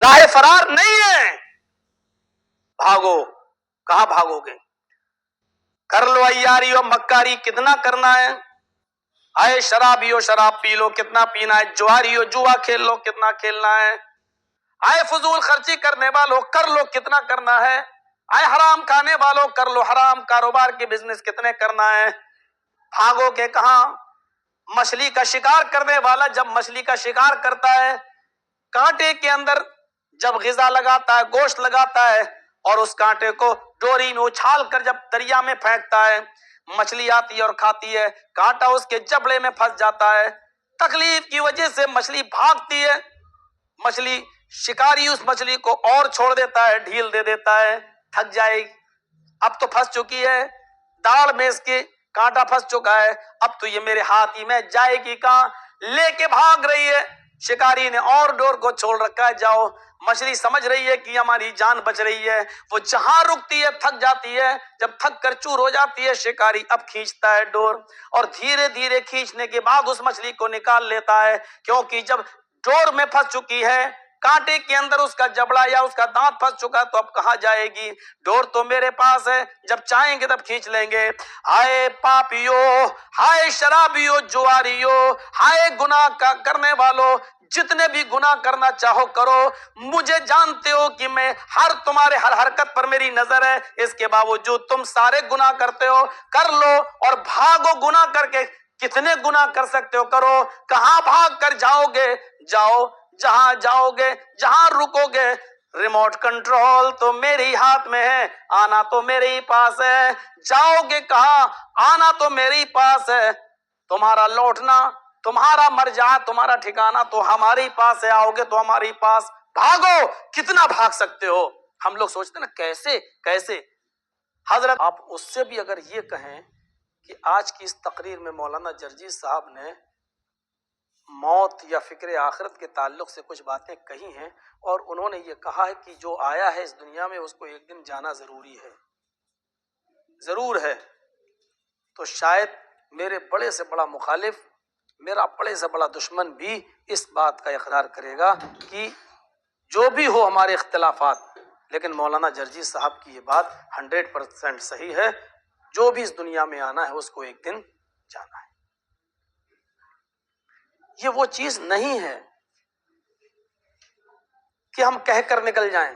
راہ فرار نہیں ہے. بھاگو. کہاں بھاگو گے؟ کر لو عیاری و مکاری کتنا کرنا ہے. آئے شرابی ہو شراب پی لو کتنا پینا ہے. جواری ہو جوا کھیل لو کتنا کھیلنا ہے. آئے فضول خرچی کرنے والوں کر لو کتنا کرنا ہے. آئے حرام کھانے والوں کر لو حرام کاروبار کے بزنس کتنے کرنا ہے. بھاگو کے کہاں؟ مچھلی کا شکار کرنے والا جب مچھلی کا شکار کرتا ہے، کانٹے کے اندر جب غذا لگاتا ہے، گوشت لگاتا ہے، اور اس کانٹے کو ڈوری میں اچھال کر جب دریا میں پھینکتا ہے، مچھلی آتی ہے اور کھاتی ہے، کانٹا اس کے جبڑے میں پھنس جاتا ہے. تکلیف کی وجہ سے مچھلی بھاگتی ہے. مچھلی شکاری اس مچھلی کو اور چھوڑ دیتا ہے، ڈھیل دے دیتا ہے، تھک جائے گی. اب تو پھنس چکی ہے داڑ میں، اس کے کانٹا پھنس چکا ہے، اب تو یہ میرے ہاتھ ہی میں جائے گی کہاں؟ لے کے بھاگ رہی ہے. شکاری نے اور ڈور کو چھوڑ رکھا ہے، جاؤ. مچھلی سمجھ رہی ہے کہ ہماری جان بچ رہی ہے، وہ جہاں رکتی ہے تھک جاتی ہے. جب تھک کر چور ہو جاتی ہے، شکاری اب کھینچتا ہے ڈور، اور دھیرے دھیرے کھینچنے کے بعد اس مچھلی کو نکال لیتا ہے. کیونکہ جب ڈور میں پھنس چکی ہے، کانٹے کے اندر اس کا جبڑا یا اس کا دانت پھنس چکا، تو اب کہاں جائے گی؟ ڈور تو میرے پاس ہے، جب چاہیں گے تب کھینچ لیں گے. ہائے پاپیو، ہائے شرابیو، جواریو، ہائے گناہ کا کرنے والو، جتنے بھی گناہ کرنا چاہو کرو. مجھے جانتے ہو کہ میں تمہارے ہر حرکت پر میری نظر ہے، اس کے باوجود تم سارے گناہ کرتے ہو. کر لو اور بھاگو. گناہ کر کے کتنے گناہ کر سکتے ہو کرو. کہاں بھاگ کر جاؤ گے؟ جاؤ. جہاں جاؤ گے، جہاں رکو گے، ریموٹ کنٹرول تو میرے ہاتھ میں ہے، آنا تو میرے ہی پاس ہے. جاؤ گے کہاں؟ آنا تو میرے ہی پاس ہے. تمہارا لوٹنا، تمہارا مرجع، تمہارا ٹھکانہ تو ہمارے ہی پاس ہے. آؤ گے تو ہمارے ہی پاس. بھاگو. کتنا بھاگ سکتے ہو؟ ہم لوگ سوچتے ہیں نا کیسے. حضرت آپ اس سے بھی اگر یہ کہیں کہ آج کی اس تقریر میں مولانا جرجیز صاحب نے موت یا فکر آخرت کے تعلق سے کچھ باتیں کہی ہیں، اور انہوں نے یہ کہا ہے کہ جو آیا ہے اس دنیا میں اس کو ایک دن جانا ضروری ہے، ضرور ہے. تو شاید میرے بڑے سے بڑا مخالف، میرا بڑے سے بڑا دشمن بھی اس بات کا اقرار کرے گا کہ جو بھی ہو ہمارے اختلافات، لیکن مولانا جرجیز صاحب کی یہ بات 100% صحیح ہے. جو بھی اس دنیا میں آنا ہے اس کو ایک دن جانا ہے. یہ وہ چیز نہیں ہے کہ ہم کہہ کر نکل جائیں،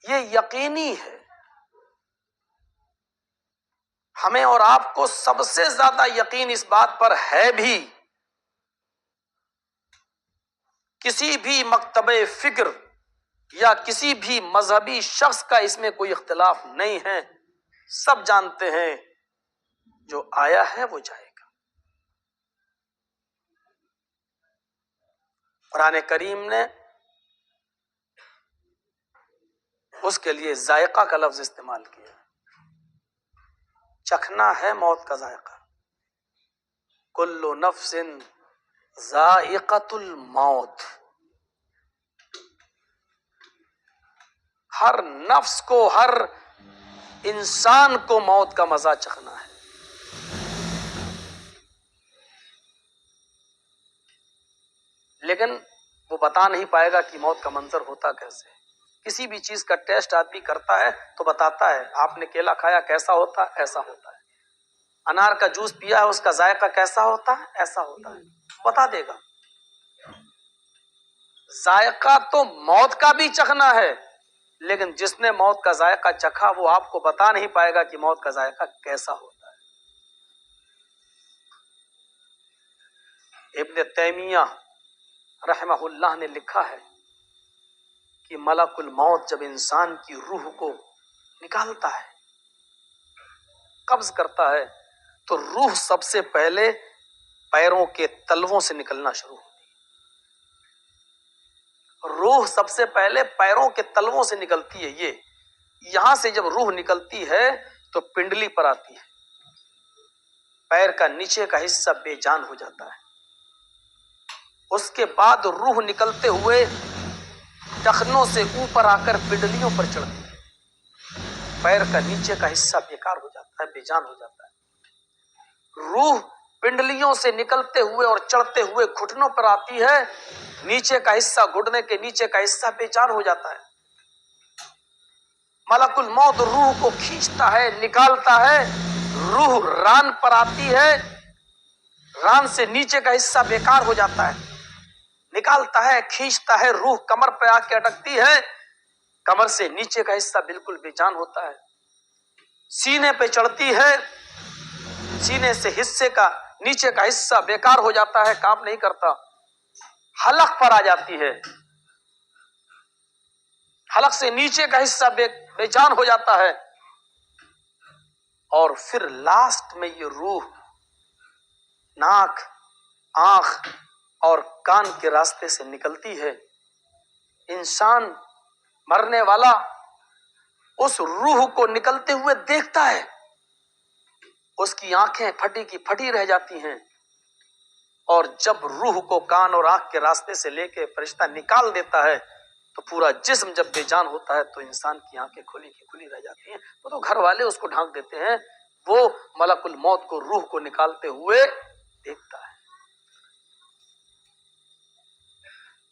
یہ یقینی ہے. ہمیں اور آپ کو سب سے زیادہ یقین اس بات پر ہے بھی، کسی بھی مکتب فکر یا کسی بھی مذہبی شخص کا اس میں کوئی اختلاف نہیں ہے. سب جانتے ہیں جو آیا ہے وہ جائے گا. قرآن کریم نے اس کے لیے ذائقہ کا لفظ استعمال کیا. چکھنا ہے موت کا ذائقہ. کل نفس ذائقۃ الموت. ہر نفس کو، ہر انسان کو موت کا مزہ چکھنا ہے. لیکن وہ بتا نہیں پائے گا کہ موت کا منظر ہوتا کیسے. کسی بھی چیز کا ٹیسٹ آدمی کرتا ہے تو بتاتا ہے، آپ نے کیلا کھایا کیسا ہوتا ہے؟ ایسا ہوتا ہے. انار کا جوس پیا ہے اس کا ذائقہ کیسا ہوتا ہے؟ ایسا ہوتا ہے. بتا دے گا. ذائقہ تو موت کا بھی چکھنا ہے، لیکن جس نے موت کا ذائقہ چکھا وہ آپ کو بتا نہیں پائے گا کہ موت کا ذائقہ کیسا ہوتا ہے. ابن تیمیہ رحمہ اللہ نے لکھا ہے کہ ملک الموت جب انسان کی روح کو نکالتا ہے، قبض کرتا ہے، تو روح سب سے پہلے پیروں کے تلووں سے نکلنا شروع ہوتی ہے. روح سب سے پہلے پیروں کے تلووں سے نکلتی ہے. یہاں سے جب روح نکلتی ہے تو پنڈلی پر آتی ہے، پیر کا نیچے کا حصہ بے جان ہو جاتا ہے. اس کے بعد روح نکلتے ہوئے ٹخنوں سے اوپر آ کر پنڈلیوں پر چڑھتی ہے. پیر کا نیچے کا حصہ بیکار ہو جاتا ہے، بے جان ہو جاتا ہے. روح پنڈلیوں سے نکلتے ہوئے اور چڑھتے ہوئے گھٹنوں پر آتی ہے. نیچے کا حصہ، گھٹنے کے نیچے کا حصہ بے جان ہو جاتا ہے. ملک الموت روح کو کھینچتا ہے، نکالتا ہے، روح ران پر آتی ہے، ران سے نیچے کا حصہ بیکار ہو جاتا ہے، نکالتا ہے، کھینچتا ہے، روح کمر پہ آ کے اٹکتی ہے، کمر سے نیچے کا حصہ بالکل بے جان ہوتا ہے، سینے پہ چڑھتی ہے، سینے سے حصے کا نیچے کا حصہ بیکار ہو جاتا ہے، کام نہیں کرتا، حلق پر آ جاتی ہے، حلق سے نیچے کا حصہ بے جان ہو جاتا ہے، اور پھر لاسٹ میں یہ روح ناک، آنکھ اور کان کے راستے سے نکلتی ہے. انسان مرنے والا اس روح کو نکلتے ہوئے دیکھتا ہے، اس کی آنکھیں پھٹی کی پھٹی رہ جاتی ہیں، اور جب روح کو کان اور آنکھ کے راستے سے لے کے فرشتہ نکال دیتا ہے تو پورا جسم جب بے جان ہوتا ہے تو انسان کی آنکھیں کھلی کی کھلی رہ جاتی ہیں. وہ تو گھر والے اس کو ڈھانک دیتے ہیں، وہ ملک الموت کو، روح کو نکالتے ہوئے دیکھتا ہے.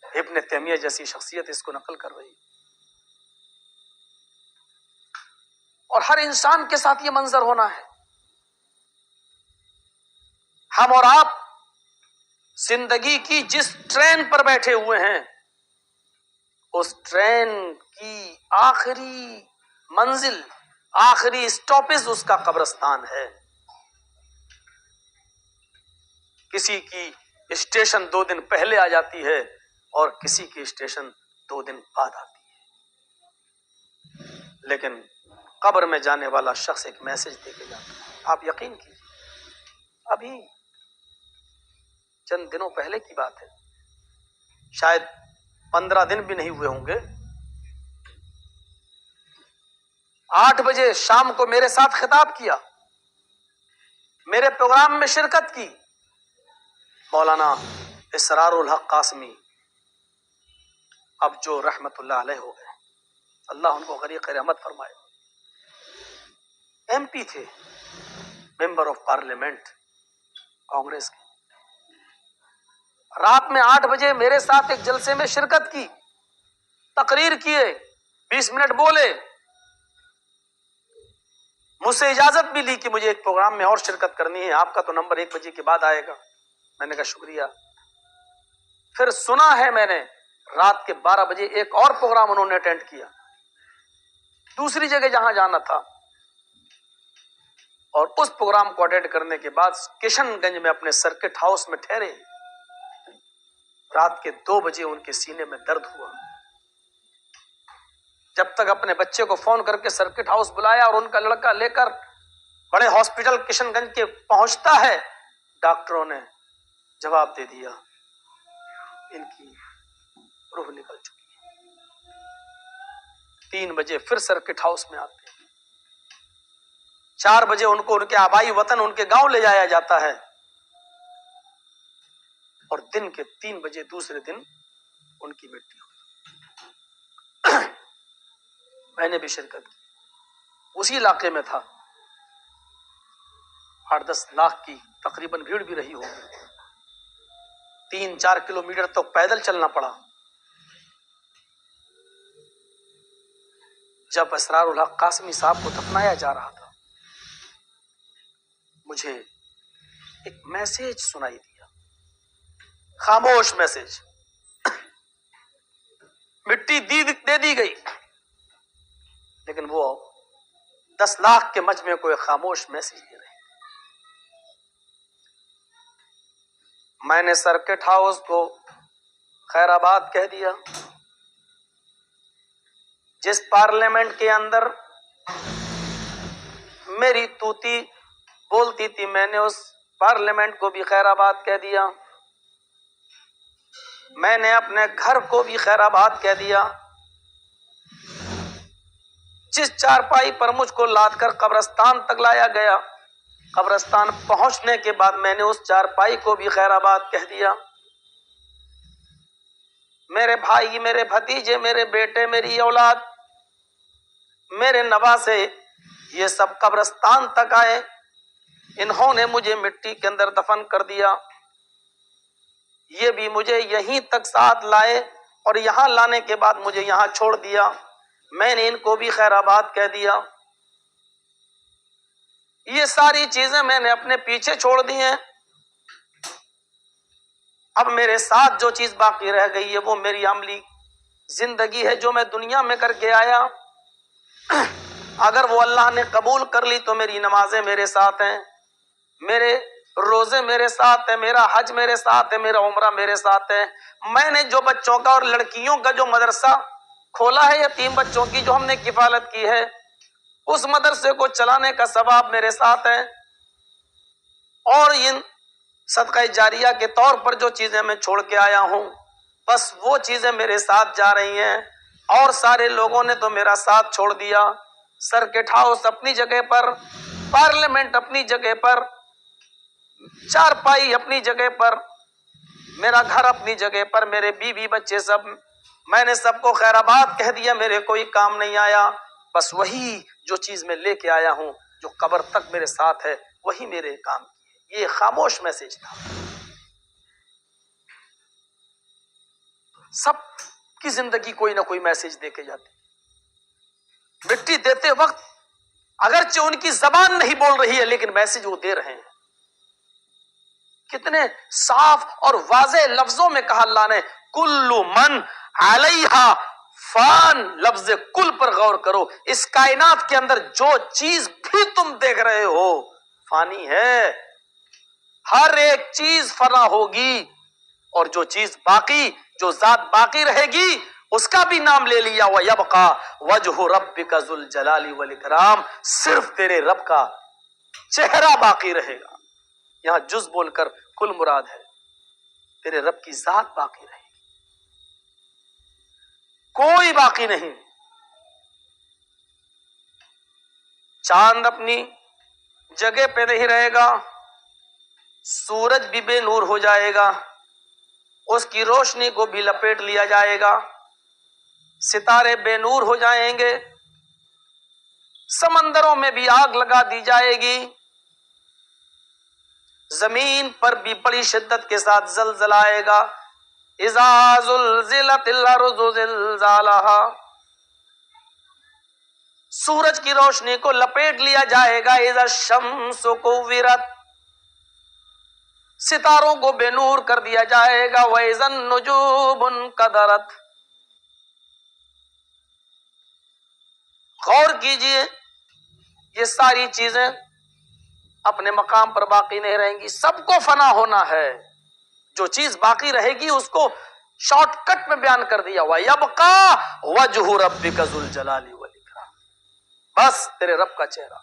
ابن تیمیہ جیسی شخصیت اس کو نقل کر رہی ہے. اور ہر انسان کے ساتھ یہ منظر ہونا ہے. ہم اور آپ زندگی کی جس ٹرین پر بیٹھے ہوئے ہیں، اس ٹرین کی آخری منزل، آخری اسٹاپیج اس کا قبرستان ہے. کسی کی اسٹیشن 2 دن پہلے آ جاتی ہے اور کسی کی اسٹیشن 2 دن بعد آتی ہے، لیکن قبر میں جانے والا شخص ایک میسج دے کے جاتا ہے. آپ یقین کیجیے، ابھی چند دنوں پہلے کی بات ہے، شاید 15 دن بھی نہیں ہوئے ہوں گے، 8 بجے شام کو میرے ساتھ خطاب کیا، میرے پروگرام میں شرکت کی مولانا اسرار الحق قاسمی، اب جو رحمت اللہ علیہ ہو گئے، اللہ ان کو غریق رحمت فرمائے. ایم پی تھے، ممبر آف پارلیمنٹ کانگریس کے. رات میں 8 بجے میرے ساتھ ایک جلسے میں شرکت کی، تقریر کیے، 20 منٹ بولے، مجھ سے اجازت بھی لی کہ مجھے ایک پروگرام میں اور شرکت کرنی ہے، آپ کا تو نمبر 1 بجے کے بعد آئے گا. میں نے کہا شکریہ. پھر سنا ہے میں نے رات کے 12 بجے ایک اور پروگرام انہوں نے اٹینڈ کیا دوسری جگہ جہاں جانا تھا، اور اس پروگرام کو اٹینڈ کرنے کے بعد کشن گنج میں اپنے سرکٹ ہاؤس میں ٹھہرے. رات کے 2 بجے ان کے سینے میں درد ہوا. جب تک اپنے بچے کو فون کر کے سرکٹ ہاؤس بلایا اور ان کا لڑکا لے کر بڑے ہاسپٹل کشن گنج کے پہنچتا ہے، ڈاکٹروں نے جواب دے دیا ان کی روح نکل چکی ہے. 3 بجے پھر سرکٹ ہاؤس میں آتے ہیں. 4 بجے ان کو ان کے آبائی وطن، ان کے گاؤں لے جایا جاتا ہے، اور دن کے 3 بجے دوسرے دن ان کی مٹی ہوئی. میں نے بھی شرکت کی، اسی علاقے میں تھا. 8-10 لاکھ کی تقریباً بھیڑ بھی رہی ہوگی. 3-4 کلومیٹر تو پیدل چلنا پڑا. جب اسرار الحق قاسمی صاحب کو دفنایا جا رہا تھا، مجھے ایک میسج سنائی دیا، خاموش میسج. مٹی دے دی گئی، لیکن وہ 10 لاکھ کے مجمع کو ایک خاموش میسج دے رہے ہیں. میں نے سرکٹ ہاؤس کو خیر آباد کہہ دیا. جس پارلیمنٹ کے اندر میری توتی بولتی تھی، میں نے اس پارلیمنٹ کو بھی خیر آباد کہہ دیا. میں نے اپنے گھر کو بھی خیر آباد کہہ دیا. جس چارپائی پر مجھ کو لاد کر قبرستان تک لایا گیا، قبرستان پہنچنے کے بعد میں نے اس چارپائی کو بھی خیر آباد کہہ دیا. میرے بھائی، میرے بھتیجے، میرے بیٹے، میری اولاد، میرے نواسے، یہ سب قبرستان تک آئے، انہوں نے مجھے مٹی کے اندر دفن کر دیا. یہ بھی مجھے یہیں تک ساتھ لائے اور یہاں لانے کے بعد مجھے یہاں چھوڑ دیا، میں نے ان کو بھی خیر آباد کہہ دیا۔ یہ ساری چیزیں میں نے اپنے پیچھے چھوڑ دی ہیں، اب میرے ساتھ جو چیز باقی رہ گئی ہے وہ میری عملی زندگی ہے جو میں دنیا میں کر کے آیا۔ اگر وہ اللہ نے قبول کر لی تو میری نمازیں میرے ساتھ ہیں، میرے روزے میرے ساتھ ہیں، میرا حج میرے ساتھ ہے، میرا عمرہ میرے ساتھ ہے۔ میں نے جو بچوں کا اور لڑکیوں کا جو مدرسہ کھولا ہے، یتیم بچوں کی جو ہم نے کفالت کی ہے، اس مدرسے کو چلانے کا ثواب میرے ساتھ ہے۔ اور ان صدقہ جاریہ کے طور پر جو چیزیں میں چھوڑ کے آیا ہوں، بس وہ چیزیں میرے ساتھ جا رہی ہیں۔ اور سارے لوگوں نے تو میرا ساتھ چھوڑ دیا، سرکٹ ہاؤس اپنی جگہ پر، پارلیمنٹ اپنی جگہ پر، چارپائی اپنی جگہ پر، میرا گھر اپنی جگہ پر، میرے بیوی بچے سب، میں نے سب کو خیر آباد کہہ دیا، میرے کوئی کام نہیں آیا۔ بس وہی جو چیز میں لے کے آیا ہوں جو قبر تک میرے ساتھ ہے، وہی میرے کام کی ہے۔ یہ خاموش میسج تھا۔ سب کی زندگی کوئی نہ کوئی میسج دے کے جاتے، مٹی دیتے وقت اگرچہ ان کی زبان نہیں بول رہی ہے لیکن میسج وہ دے رہے ہیں۔ کتنے صاف اور واضح لفظوں میں کہا اللہ نے، کل من علیہا فان، لفظ کل پر غور کرو۔ اس کائنات کے اندر جو چیز بھی تم دیکھ رہے ہو فانی ہے، ہر ایک چیز فنا ہوگی، اور جو چیز باقی، جو ذات باقی رہے گی اس کا بھی نام لے لیا، وَيَبْقَى وَجْهُ رَبِّكَ ذُو الْجَلَالِ وَالْإِكْرَامِ، صرف تیرے رب کا چہرہ باقی رہے گا۔ یہاں جز بول کر کل مراد ہے، تیرے رب کی ذات باقی رہے گی، کوئی باقی نہیں۔ چاند اپنی جگہ پہ نہیں رہے گا، سورج بھی بے نور ہو جائے گا، اس کی روشنی کو بھی لپیٹ لیا جائے گا، ستارے بے نور ہو جائیں گے، سمندروں میں بھی آگ لگا دی جائے گی، زمین پر بھی بڑی شدت کے ساتھ زلزلہ آئے گا۔ اذا زلزلت الارض زلزالہا، سورج کی روشنی کو لپیٹ لیا جائے گا۔ اذا الشمس کورت، ستاروں کو بے نور کر دیا جائے گا۔ وَإِذَا النُّجُومُ انْكَدَرَتْ، غور کیجئے، یہ ساری چیزیں اپنے مقام پر باقی نہیں رہیں گی، سب کو فنا ہونا ہے۔ جو چیز باقی رہے گی اس کو شارٹ کٹ میں بیان کر دیا، وَيَبْقَى وَجْهُ رَبِّكَ ذُو الْجَلَالِ وَالْإِكْرَامِ، بس تیرے رب کا چہرہ۔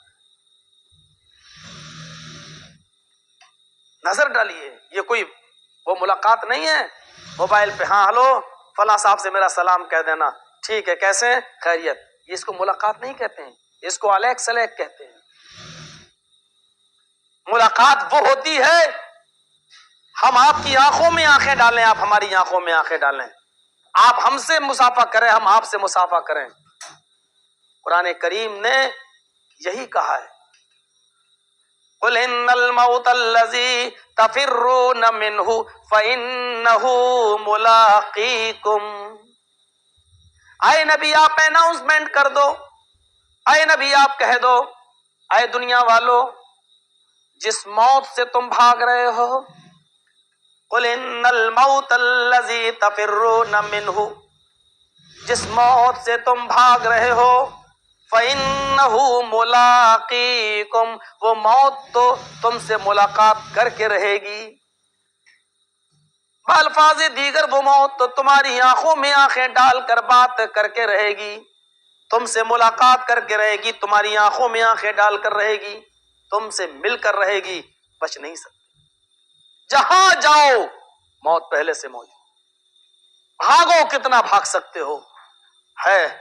نظر ڈالیے، یہ کوئی وہ ملاقات نہیں ہے موبائل پہ، ہاں ہلو فلاں صاحب سے میرا سلام کہہ دینا، ٹھیک ہے کیسے ہیں خیریت، یہ اس کو ملاقات نہیں کہتے ہیں، اس کو الیک سلیک کہتے ہیں۔ ملاقات وہ ہوتی ہے ہم آپ کی آنکھوں میں آنکھیں ڈالیں، آپ ہماری آنکھوں میں آنکھیں ڈالیں، آپ ہم سے مصافحہ کریں، ہم آپ سے مصافحہ کریں۔ قرآن کریم نے یہی کہا ہے، قُلْ إِنَّ الْمَوْتَ الَّذِي تَفِرُّونَ مِنْهُ فَإِنَّهُ مُلَاقِيكُمْ۔ اے نبی آپ اناؤنسمنٹ کر دو، اے نبی آپ کہہ دو، اے دنیا والو، جس موت سے تم بھاگ رہے ہو، قُلْ إِنَّ الْمَوْتَ الَّذِي تَفِرُّونَ مِنْهُ، جس موت سے تم بھاگ رہے ہو، فَإِنَّهُ مُلَاقِيكُمْ، وہ موت تو تم سے ملاقات کر کے رہے گی۔ بالفاظ دیگر وہ موت تو تمہاری آنکھوں میں آنکھیں ڈال کر بات کر کے رہے گی، تم سے ملاقات کر کے رہے گی، تمہاری آنکھوں میں آنکھیں ڈال کر رہے گی، تم سے مل کر رہے گی، بچ نہیں سکتے۔ جہاں جاؤ موت پہلے سے موجود، بھاگو کتنا بھاگ سکتے ہو، ہے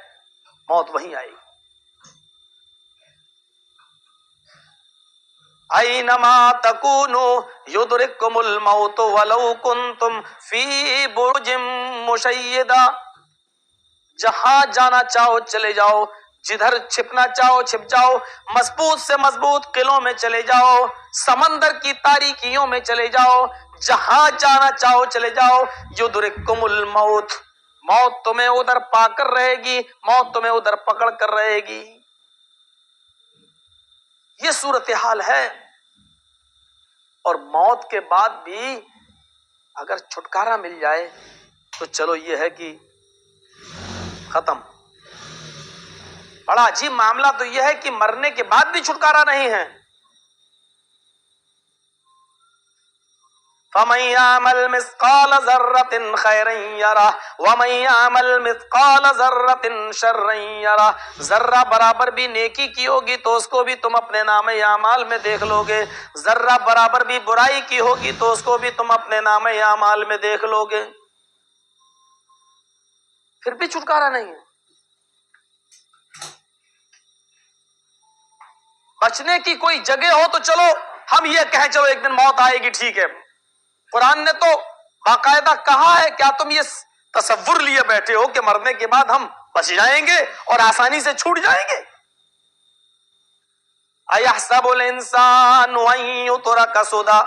موت وہیں آئے گی۔ اینما تکونوا یدرککم الموت ولو کنتم فی برج مشیدہ، جہاں جانا چاہو چلے جاؤ، جدھر چھپنا چاہو چھپ جاؤ، مضبوط سے مضبوط قلعوں میں چلے جاؤ، سمندر کی تاریکیوں میں چلے جاؤ، جہاں جانا چاہو چلے جاؤ، یدرککم الموت، موت تمہیں ادھر پا کر رہے گی، موت تمہیں ادھر پکڑ کر رہے گی۔ یہ صورتحال ہے۔ اور موت کے بعد بھی اگر چھٹکارا مل جائے تو چلو یہ ہے کہ ختم۔ بڑا عجیب معاملہ تو یہ ہے کہ مرنے کے بعد بھی چھٹکارا نہیں ہے۔ فَمَن يَعْمَلْ مِثْقَالَ ذَرَّةٍ خَيْرًا يَرَهُ وَمَن يَعْمَلْ مِثْقَالَ ذَرَّةٍ شَرًّا يَرَهُ، ذرہ برابر بھی نیکی کی ہوگی تو اس کو بھی تم اپنے نامہ اعمال میں دیکھ لو گے، ذرہ برابر بھی برائی کی ہوگی تو اس کو بھی تم اپنے نامہ اعمال میں دیکھ لو گے۔ پھر بھی چھٹکارا نہیں ہے۔ بچنے کی کوئی جگہ ہو تو چلو ہم یہ کہیں چلو ایک دن موت آئے گی، ٹھیک ہے۔ قرآن نے تو باقاعدہ کہا ہے، کیا تم یہ تصور لیے بیٹھے ہو کہ مرنے کے بعد ہم بچ جائیں گے اور آسانی سے چھوٹ جائیں گے؟ اَيَحْسَبُ الْإِنسَانُ أَن يُتْرَكَ سُدًى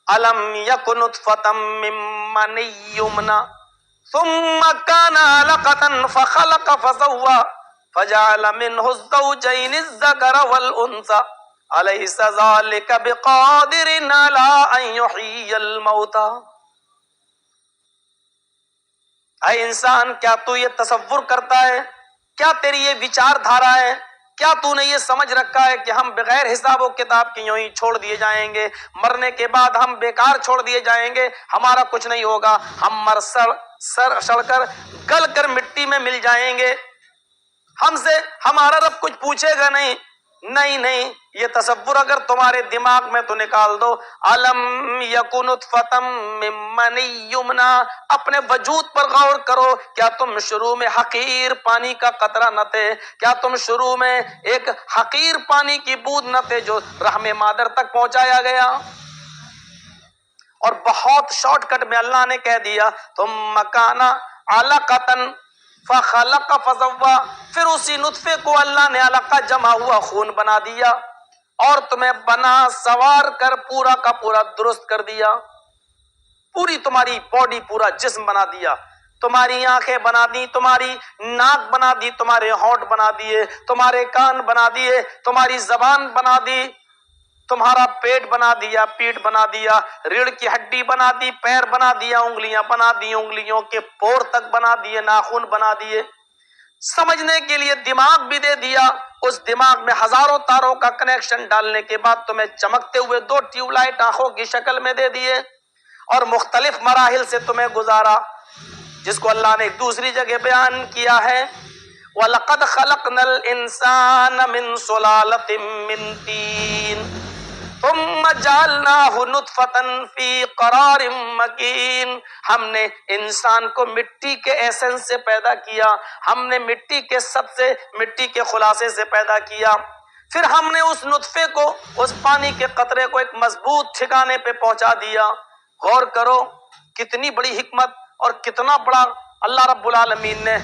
أَلَمْ يَكُ نُطْفَةً مِّن مَّنِيٍّ يُمْنَىٰ ثُمَّ كَانَ عَلَقَةً فَخَلَقَ فَسَوَّىٰ فَجَعَلَ مِنْهُ الزَّوْجَيْنِ الذَّكَرَ وَالْأُنثَىٰ أَلَيْسَ ذَلِكَ بِقَادِرٍ عَلَىٰ أَن يُحْيِيَ الْمَوْتَىٰ۔ اے انسان، کیا تو یہ تصور کرتا ہے، کیا تیری یہ وچار دھارا ہے، کیا تو نے یہ سمجھ رکھا ہے کہ ہم بغیر حساب و کتاب کے یوں ہی چھوڑ دیے جائیں گے، مرنے کے بعد ہم بیکار چھوڑ دیے جائیں گے، ہمارا کچھ نہیں ہوگا، ہم مر سڑ کر گل کر مٹی میں مل جائیں گے، ہم سے ہمارا رب کچھ پوچھے گا نہیں؟ نہیں نہیں، یہ تصور اگر تمہارے دماغ میں تو نکال دو۔ الم یکن نطفۃ من منی یمنا، اپنے وجود پر غور کرو، کیا تم شروع میں حقیر پانی کا قطرہ نہ تھے؟ کیا تم شروع میں ایک حقیر پانی کی بوند نہ تھے جو رحم مادر تک پہنچایا گیا؟ اور بہت شارٹ کٹ میں اللہ نے کہہ دیا ثم کان علقۃ فخلق فسوى، پھر اسی نطفے کو اللہ نے علقہ جمع ہوا خون بنا دیا اور تمہیں بنا سوار کر پورا کا پورا درست کر دیا، پوری تمہاری باڈی، پورا جسم بنا دیا، تمہاری آنکھیں بنا دی، تمہاری ناک بنا دی، تمہارے ہونٹ بنا دیے، تمہارے کان بنا دیے، تمہاری زبان بنا دی، تمہارا پیٹ بنا دیا، پیٹ بنا دیا، ریڑھ کی ہڈی بنا دی، پیر بنا دیا، انگلیاں بنا دی، انگلیوں کے پور تک بنا دیے، ناخن بنا دیے، سمجھنے کے لیے دماغ بھی دے دیا، اس دماغ میں ہزاروں تاروں کا کنیکشن ڈالنے کے بعد تمہیں چمکتے ہوئے 2 ٹیوب لائٹ آنکھوں کی شکل میں دے دیے اور مختلف مراحل سے تمہیں گزارا، جس کو اللہ نے ایک دوسری جگہ بیان کیا ہے وَلَقَدْ خَلَقْنَا الْإِنسَانَ مِنْ صُلَالَةٍ مِّن طِينٍ ثُمَّ جَعَلْنَاهُ نُطْفَةً فِي قَرَارٍ مَّكِينٍ، ہم نے انسان کو مٹی کے ایسنس سے پیدا کیا، ہم نے مٹی کے سب سے، مٹی کے خلاصے سے پیدا کیا، پھر ہم نے اس نطفے کو، اس پانی کے قطرے کو ایک مضبوط ٹھکانے پہ پہنچا دیا۔ غور کرو کتنی بڑی حکمت اور کتنا بڑا اللہ رب العالمین نے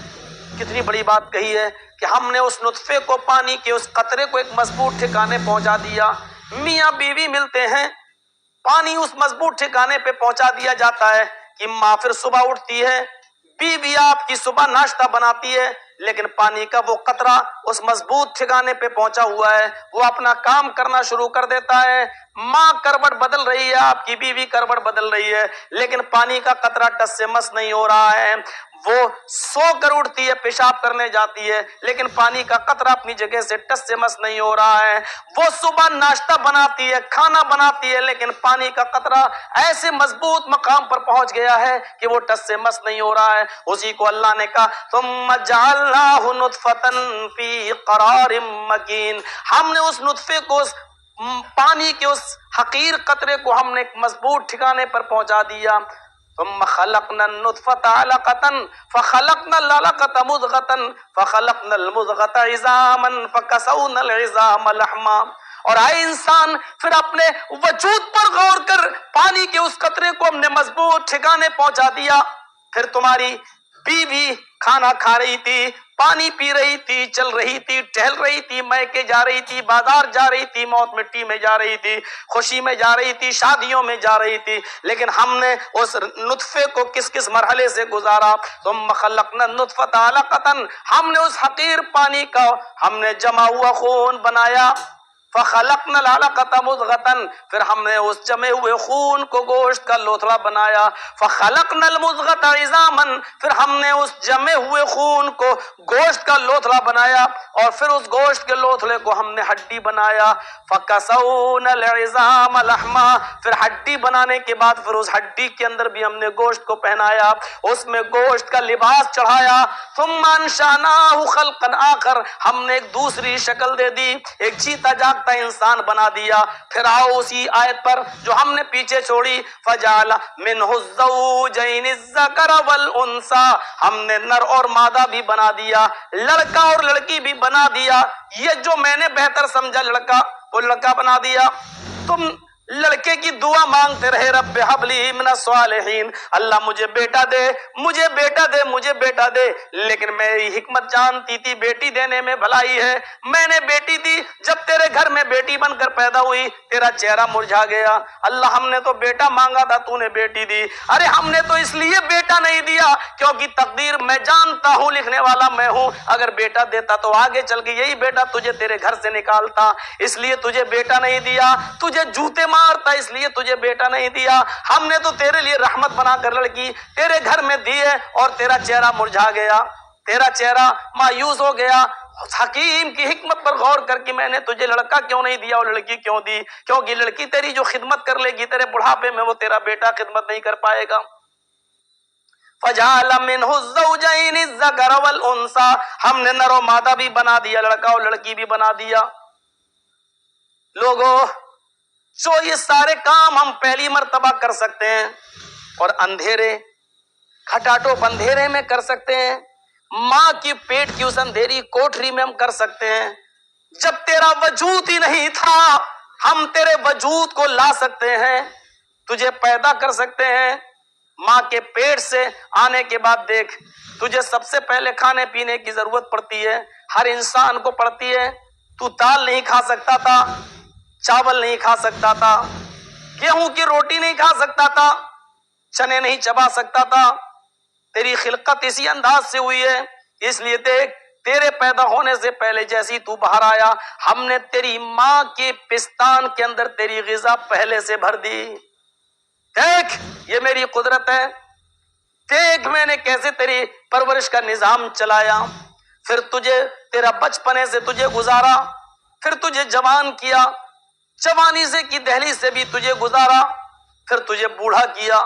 کتنی بڑی بات کہی ہے کہ ہم نے اس نطفے کو، پانی کے اس قطرے کو ایک مضبوط ٹھکانے پہنچا دیا۔ میاں بیوی ملتے ہیں، پانی اس مضبوط ٹھکانے پہ پہنچا دیا جاتا ہے کہ ماں پھر صبح اٹھتی ہے، بیوی آپ کی صبح ناشتہ بناتی ہے، لیکن پانی کا وہ قطرہ اس مضبوط ٹھکانے پہ پہنچا ہوا ہے، وہ اپنا کام کرنا شروع کر دیتا ہے، ماں کروٹ بدل رہی ہے، آپ کی بیوی کروٹ بدل رہی ہے، لیکن پانی کا قطرہ ٹس سے مس نہیں ہو رہا ہے، وہ سو کر اٹھتی ہے، پیشاب کرنے جاتی ہے، لیکن پانی کا قطرہ اپنی جگہ سے ٹس سے مس نہیں ہو رہا ہے، وہ صبح ناشتہ بناتی ہے، کھانا بناتی ہے، لیکن پانی کا قطرہ ایسے مضبوط مقام پر پہنچ گیا ہے کہ وہ ٹس سے مس نہیں ہو رہا ہے۔ اسی کو اللہ نے کہا ثم جعلناہ نطفۃ فی قرار مکین، ہم نے اس نطفے کو، اس پانی کے اس حقیر قطرے کو ہم نے ایک مضبوط ٹھکانے پر پہنچا دیا۔ ثم خلقنا النطفة علقة فخلقنا العلقة مضغة فخلقنا المضغة عظاما فكسونا العظام لحما، اور آئے انسان پھر اپنے وجود پر غور کر، پانی کے اس قطرے کو ہم نے مضبوط ٹھکانے پہنچا دیا، پھر تمہاری بیوی کھانا کھا رہی تھی، پانی پی رہی تھی، چل رہی تھی، ٹہل رہی تھی، میکے جا رہی تھی، بازار جا رہی تھی، موت مٹی میں جا رہی تھی، خوشی میں جا رہی تھی، شادیوں میں جا رہی تھی، لیکن ہم نے اس نطفے کو کس کس مرحلے سے گزارا؟ ثم خلقنا النطفة علقة، ہم نے اس حقیر پانی کا ہم نے جمع ہوا خون بنایا، فخلقنا العلقة مضغة، پھر ہم نے اس جمے ہوئے خون کو گوشت کا لوتھڑا بنایا، فخلقنا المضغة عظاما، پھر ہم نے اس جمے ہوئے خون کو گوشت کا لوتھڑا بنایا، اور پھر اس گوشت کے لوتھڑے کو ہم نے ہڈی بنایا، فکسونا العظام لحما، پھر ہڈی بنانے کے بعد پھر اس ہڈی کے اندر بھی ہم نے گوشت کو پہنایا، اس میں گوشت کا لباس چڑھایا، ثم انشأناه خلقا آخر، ہم نے ایک دوسری شکل دے دی، ایک جیتا جاگتا انسان بنا دیا۔ پھر آؤ اسی آیت پر جو ہم نے پیچھے چھوڑی، فجعل منہ الزوجین الذکر والانثی، ہم نے نر اور مادہ بھی بنا دیا، لڑکا اور لڑکی بھی بنا دیا، یہ جو میں نے بہتر سمجھا لڑکا وہ لڑکا بنا دیا۔ تم لڑکے کی دعا مانگتے رہے، رب ہب لی من الصالحین، اللہ مجھے بیٹا دے، مجھے بیٹا دے، مجھے بیٹا دے، لیکن میری حکمت جانتی تھی بیٹی دینے میں بھلائی ہے، میں نے بیٹی دی، جب تیرے گھر میں بیٹی بن کر پیدا ہوئی تیرا چہرہ مرجھا گیا، اللہ ہم نے تو بیٹا مانگا تھا تو نے بیٹی دی، ارے ہم نے تو اس لیے بیٹا نہیں دیا کیونکہ تقدیر میں جانتا ہوں، لکھنے والا میں ہوں، اگر بیٹا دیتا تو آگے چل کے یہی بیٹا تجھے تیرے گھر سے نکالتا، اس لیے تجھے بیٹا نہیں دیا، تجھے جوتے مارتا اس لیے تجھے بیٹا نہیں دیا، ہم نے تو تیرے لیے رحمت بنا کر لڑکی تیرے گھر میں دی ہے، اور تیرا چہرہ مرجھا گیا، تیرا چہرہ مایوس ہو گیا، حکیم کی حکمت پر غور کر کے میں نے تجھے لڑکا کیوں نہیں دیا اور لڑکی کیوں دی؟ کیونکہ لڑکی تیری جو خدمت کر لے گی تیرے بڑھاپے میں، وہ تیرا بیٹا خدمت نہیں کر پائے گا۔ فجعل منہ الزوجین الذکر والانثی، ہم نے نر و مادہ بھی بنا دیا، لڑکا اور لڑکی بھی بنا دیا۔ لوگوں، جو یہ سارے کام ہم پہلی مرتبہ کر سکتے ہیں، اور اندھیرے کھٹاٹوپ اندھیرے میں کر سکتے ہیں، ماں کی پیٹ کی اس اندھیری کوٹری میں ہم کر سکتے ہیں، جب تیرا وجود ہی نہیں تھا ہم تیرے وجود کو لا سکتے ہیں، تجھے پیدا کر سکتے ہیں۔ ماں کے پیٹ سے آنے کے بعد دیکھ، تجھے سب سے پہلے کھانے پینے کی ضرورت پڑتی ہے، ہر انسان کو پڑتی ہے، تو دال نہیں کھا سکتا تھا، چاول نہیں کھا سکتا تھا، گیہوں کی روٹی نہیں کھا سکتا تھا، چنے نہیں چبا سکتا تھا، تیری خلقت اسی انداز سے ہوئی ہے، اس لیے دیکھ تیرے پیدا ہونے سے پہلے جیسی تو باہر آیا، ہم نے تیری ماں کے پستان کے اندر تیری غذا پہلے سے بھر دی۔ دیکھ یہ میری قدرت ہے، دیکھ میں نے کیسے تیری پرورش کا نظام چلایا، پھر تجھے تیرا بچپنے سے تجھے گزارا، پھر تجھے جوان کیا، جوانی سے کی دہلیز سے بھی تجھے گزارا، پھر تجھے بوڑھا کیا،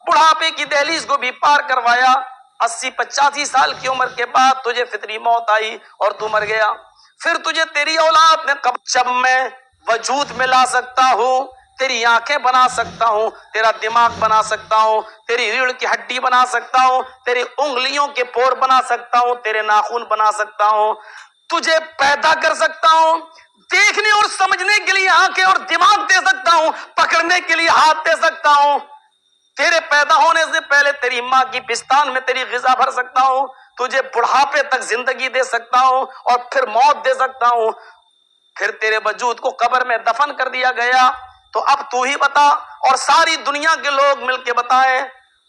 بڑھاپے کی دہلیز کو بھی پار کروایا، 80-85 سال کی عمر کے بعد تجھے فطری موت آئی اور تو مر گیا، پھر تجھے تیری اولاد نے جب میں وجود میں لا سکتا ہوں، تیری آنکھیں بنا سکتا ہوں، تیرا دماغ بنا سکتا ہوں، تیری ریڑھ کی ہڈی بنا سکتا ہوں، تیری انگلیوں کے پور بنا سکتا ہوں، تیرے ناخن بنا سکتا ہوں، تجھے پیدا کر سکتا ہوں، دیکھنے اور سمجھنے کے لیے آنکھیں اور دماغ دے سکتا ہوں، پکڑنے کے لیے ہاتھ دے سکتا ہوں، تیرے پیدا ہونے سے پہلے تیری ماں کی پستان میں تیری غذا بھر سکتا ہوں، تجھے بڑھاپے تک زندگی دے سکتا ہوں اور پھر موت دے سکتا ہوں، پھر تیرے وجود کو قبر میں دفن کر دیا گیا، تو اب تو ہی بتا اور ساری دنیا کے لوگ مل کے بتائیں،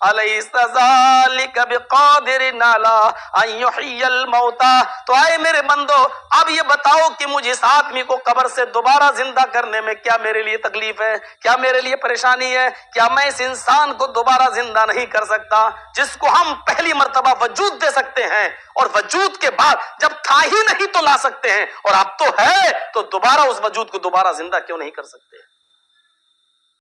الیس ذالک بقادر علی ان یحیی الموتى، تو آئے میرے بندو اب یہ بتاؤ کہ مجھے اس آدمی کو قبر سے دوبارہ زندہ کرنے میں کیا میرے لیے تکلیف ہے، کیا میرے لیے پریشانی ہے، کیا میں اس انسان کو دوبارہ زندہ نہیں کر سکتا جس کو ہم پہلی مرتبہ وجود دے سکتے ہیں، اور وجود کے بعد جب تھا ہی نہیں تو لا سکتے ہیں، اور اب تو ہے تو دوبارہ اس وجود کو دوبارہ زندہ کیوں نہیں کر سکتے؟